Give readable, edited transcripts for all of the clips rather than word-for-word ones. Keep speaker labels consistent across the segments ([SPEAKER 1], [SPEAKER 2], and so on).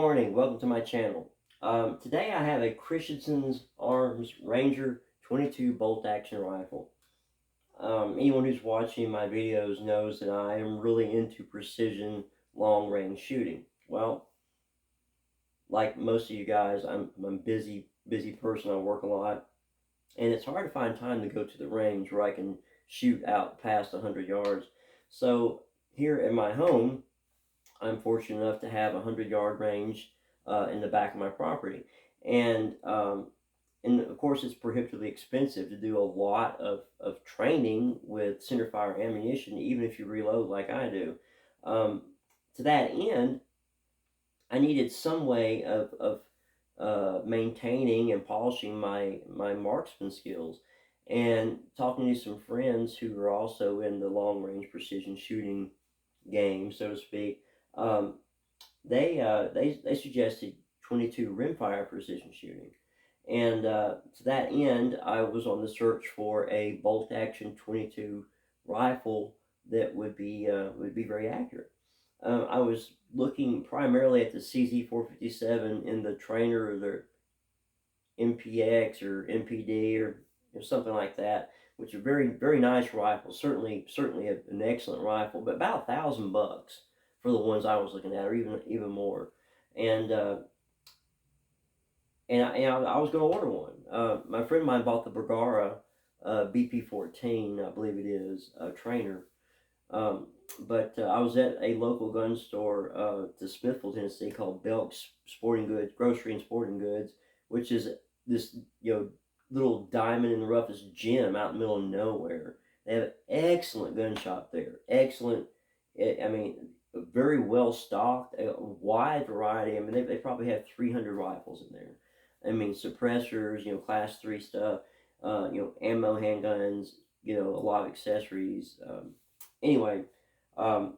[SPEAKER 1] Morning, welcome to my channel. Today I have a Christensen's Arms Ranger 22 bolt action rifle. Anyone who's watching my videos knows that I am really into precision long range shooting. Well, like most of you guys, I'm a busy person. I work a lot, and it's hard to find time to go to the range where I can shoot out past 100 yards. So here at my home, I'm fortunate enough to have a 100-yard range in the back of my property, and and of course it's prohibitively expensive to do a lot of training with centerfire ammunition, even if you reload like I do. Um, to that end, I needed some way of maintaining and polishing my marksman skills. And talking to some friends who are also in the long range precision shooting game, so to speak, um, they suggested 22 rimfire precision shooting, and to that end, I was on the search for a bolt action 22 rifle that would be very accurate. I was looking primarily at the CZ457 in the trainer, or the MPX or MPD, or something like that, which are very nice rifles. Certainly an excellent rifle, but about $1,000 for the ones I was looking at, or even more. And I was going to order one. My friend of mine bought the Bergara BP-14, I believe it is, trainer. Um, but I was at a local gun store to Smithville, Tennessee, called Belk's Sporting Goods, Grocery and Sporting Goods, which is this little diamond in the rough, this gem out in the middle of nowhere. They have an excellent gun shop there. Excellent. I mean, very well stocked, a wide variety. I mean, they probably have 300 rifles in there. I mean, suppressors, class 3 stuff, ammo, handguns, a lot of accessories. Anyway, um,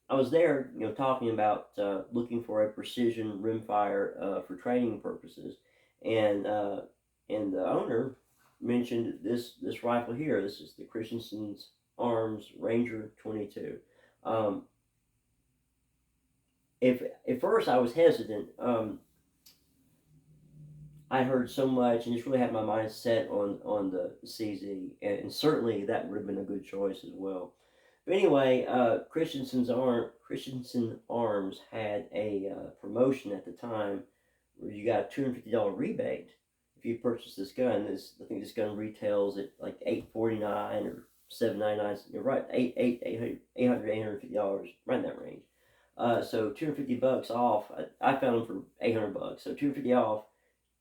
[SPEAKER 1] I was there, talking about looking for a precision rimfire for training purposes, and and the owner mentioned this rifle here. This is the Christensen's Arms Ranger 22. Um, if at first I was hesitant, I heard so much and just really had my mind set on the CZ, and certainly that would have been a good choice as well. But anyway, Christensen Arms had a promotion at the time where you got a $250 rebate if you purchase this gun. I think this gun retails at like $849 or $799. You're right, $850, right in that range. So $250 off. I found them for $800. So $250 off,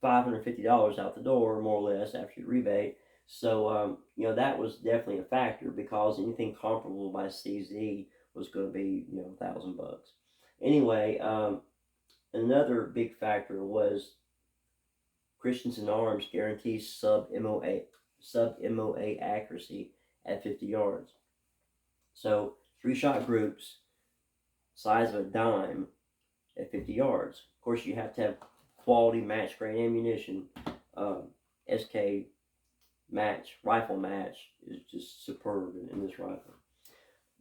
[SPEAKER 1] $550 out the door, more or less, after your rebate. So, that was definitely a factor, because anything comparable by CZ was going to be, $1,000. Anyway, another big factor was Christensen Arms guarantees sub MOA accuracy at 50 yards. So, 3-shot groups, size of a dime at 50 yards. Of course, you have to have quality match grade ammunition. SK rifle match is just superb in this rifle.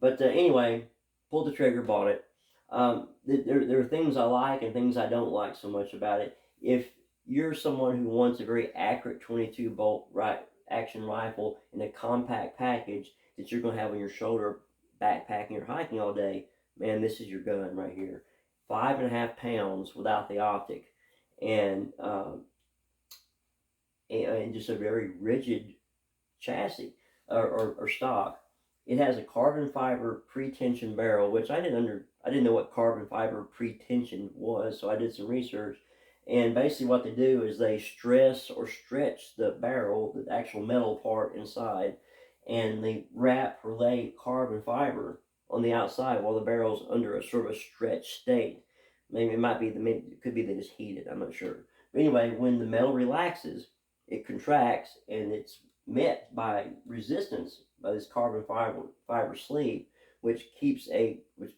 [SPEAKER 1] But anyway, pulled the trigger, bought it. There are things I like and things I don't like so much about it. If you're someone who wants a very accurate 22 bolt action rifle in a compact package that you're going to have on your shoulder, backpacking or hiking all day, man, this is your gun right here. 5.5 pounds without the optic, and just a very rigid chassis, or stock. It has a carbon fiber pre-tension barrel, which I didn't know what carbon fiber pre-tension was, so I did some research. And basically, what they do is they stress or stretch the barrel, the actual metal part inside, and they wrap or lay carbon fiber on the outside while the barrel's under a sort of a stretched state. Maybe it could be they just heat it. I'm not sure. But anyway, when the metal relaxes, it contracts, and it's met by resistance by this carbon fiber sleeve, which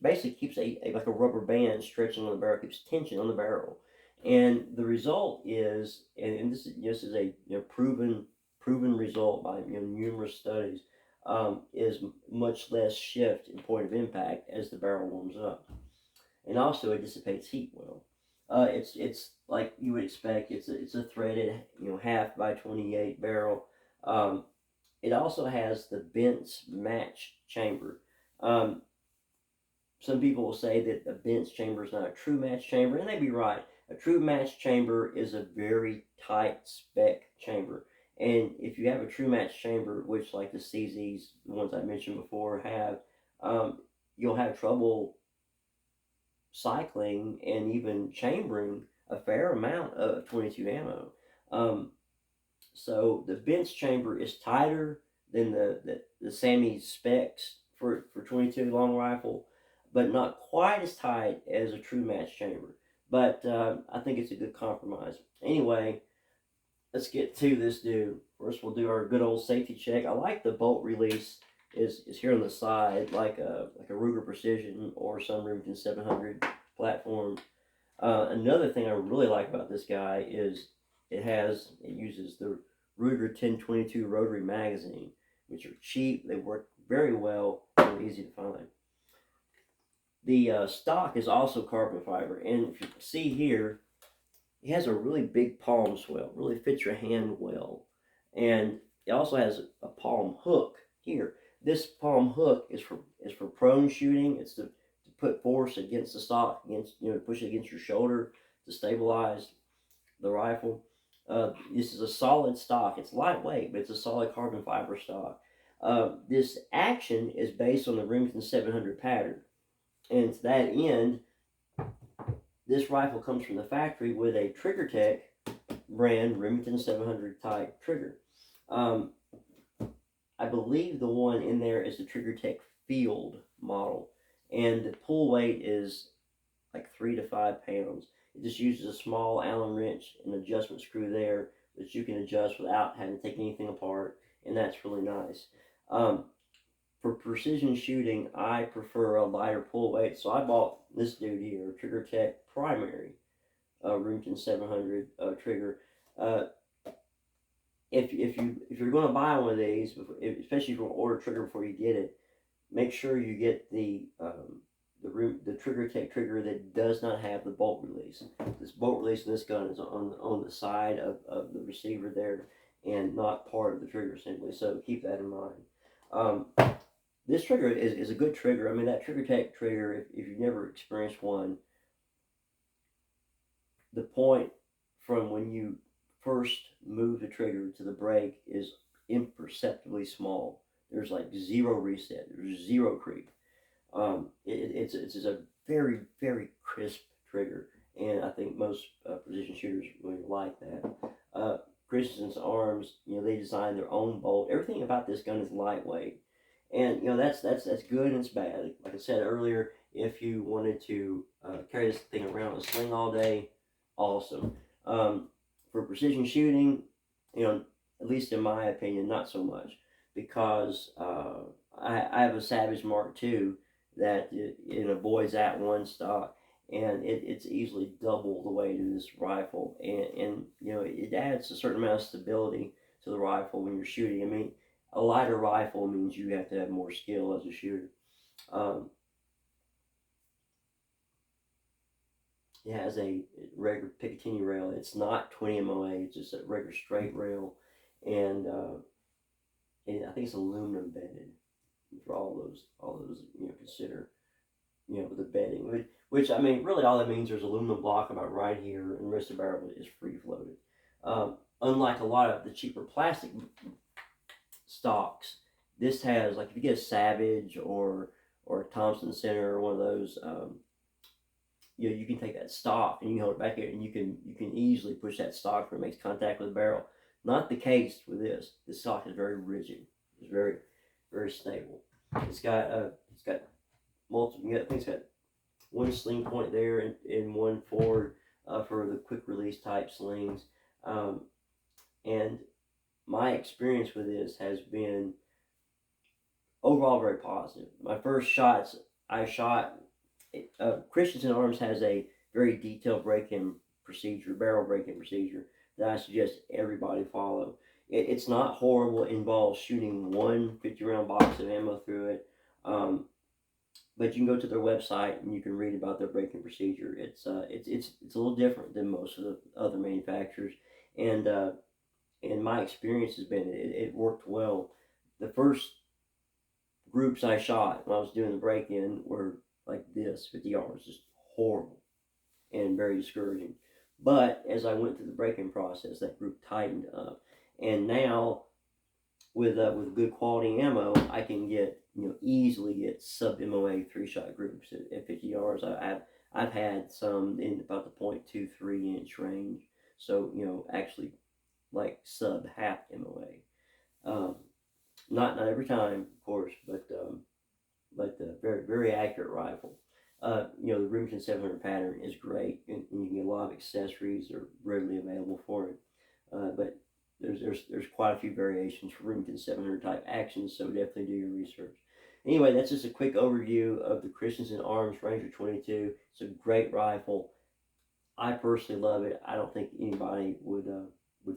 [SPEAKER 1] basically keeps a like a rubber band stretching on the barrel, keeps tension on the barrel. And the result is, and this is a proven result by numerous studies, is much less shift in point of impact as the barrel warms up, and also it dissipates heat well. It's like you would expect. It's a threaded, half by 28 barrel. Um, it also has the Bent's match chamber. Um, some people will say that a Bent's chamber is not a true match chamber, and they'd be right. A true match chamber is a very tight spec chamber. And if you have a true match chamber, which like the CZs, the ones I mentioned before, have, um, you'll have trouble cycling and even chambering a fair amount of 22 ammo. Um, so the Bent's chamber is tighter than the Sammy specs for 22 long rifle, but not quite as tight as a true match chamber. But I think it's a good compromise. Anyway, let's get to this dude. First, we'll do our good old safety check. I like the bolt release is here on the side, like a Ruger Precision or some Remington 700 platform. Another thing I really like about this guy is it uses the Ruger 1022 rotary magazine, which are cheap. They work very well. They're easy to find. The stock is also carbon fiber, and if you see here, it has a really big palm swell. Really fits your hand well, and it also has a palm hook here. This palm hook is for prone shooting. It's to put force against the stock, against push it against your shoulder to stabilize the rifle. This is a solid stock. It's lightweight, but it's a solid carbon fiber stock. This action is based on the Remington 700 pattern, and to that end, this rifle comes from the factory with a Trigger Tech brand Remington 700 type trigger. Um, I believe the one in there is the Trigger Tech Field model, and the pull weight is like 3 to 5 pounds. It just uses a small Allen wrench and adjustment screw there that you can adjust without having to take anything apart, and that's really nice. Um, for precision shooting, I prefer a lighter pull weight, so I bought this dude here, Trigger Tech Primary Remington 700 trigger. Uh, if you're going to buy one of these, especially if you want to order a trigger before you get it, make sure you get the Trigger Tech trigger that does not have the bolt release. This bolt release in this gun is on the side of the receiver there, and not part of the trigger assembly. So keep that in mind. Um, this trigger is a good trigger. I mean, that Trigger Tech trigger, if you've never experienced one, the point from when you first move the trigger to the break is imperceptibly small. There's like zero reset. There's zero creep. It's a very, very crisp trigger, and I think most precision shooters really like that. Christensen Arms, they designed their own bolt. Everything about this gun is lightweight, and that's good and it's bad. Like I said earlier, if you wanted to carry this thing around a sling all day, awesome. For precision shooting, at least in my opinion, not so much, because I have a Savage Mark II that avoids that one stock, and it's easily double the weight of this rifle, and it adds a certain amount of stability to the rifle when you're shooting. I mean, a lighter rifle means you have to have more skill as a shooter. Um, it has a regular Picatinny rail. It's not 20 MOA. It's just a regular straight rail, and I think it's aluminum bedded for all those consider the bedding, which I mean really all that means there's aluminum block about right here, and the rest of the barrel is free floated. Unlike a lot of the cheaper plastic stocks, this has, like, if you get a Savage or a Thompson Center or one of those, you can take that stock and you can hold it back here, and you can easily push that stock where it makes contact with the barrel. Not the case with this. This stock is very rigid. It's very, very stable. It's got multiple. I think it's got one sling point there and one forward for the quick release type slings. And my experience with this has been overall very positive. My first shots I shot. Christensen Arms has a very detailed break-in procedure, barrel break-in procedure that I suggest everybody follow. It's not horrible. It involves shooting one 50-round box of ammo through it. but you can go to their website and you can read about their break-in procedure. It's a little different than most of the other manufacturers, and my experience has been it worked well. The first groups I shot when I was doing the break-in were like this 50 yards, just horrible and very discouraging. But as I went through the break-in process, that group tightened up, and now with good quality ammo, I can get easily get sub MOA 3-shot groups at 50 yards. I've had some in about the .23 inch range, so actually like sub half MOA. Not every time, of course, but very very accurate rifle. The Remington 700 pattern is great, and you can get a lot of accessories that are readily available for it. But there's quite a few variations for Remington 700 type actions, so definitely do your research. Anyway, that's just a quick overview of the Christensen Arms Ranger 22. It's a great rifle. I personally love it. I don't think anybody would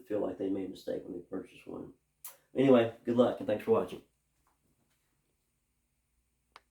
[SPEAKER 1] feel like they made a mistake when they purchased one. Anyway, good luck and thanks for watching.